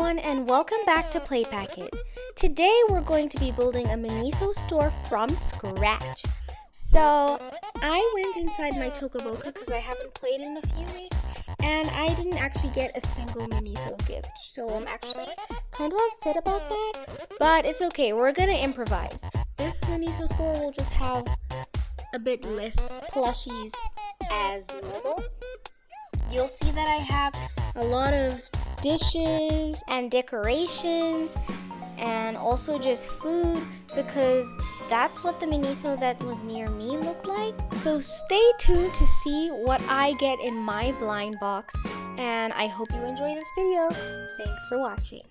everyone, and welcome back to PlayPacket. Today we're going to be building a MINISO store from scratch. So I went inside my Toca Boca because I haven't played in a few weeks and I didn't actually get a single MINISO gift. So I'm actually kind of upset about that, but it's okay, we're gonna improvise. This MINISO store will just have a bit less plushies as normal. You'll see that I have a lot of dishes and decorations and also just food because that's what the MINISO that was near me looked like. So stay tuned to see what I get in my blind box, and I hope you enjoy this video. Thanks for watching.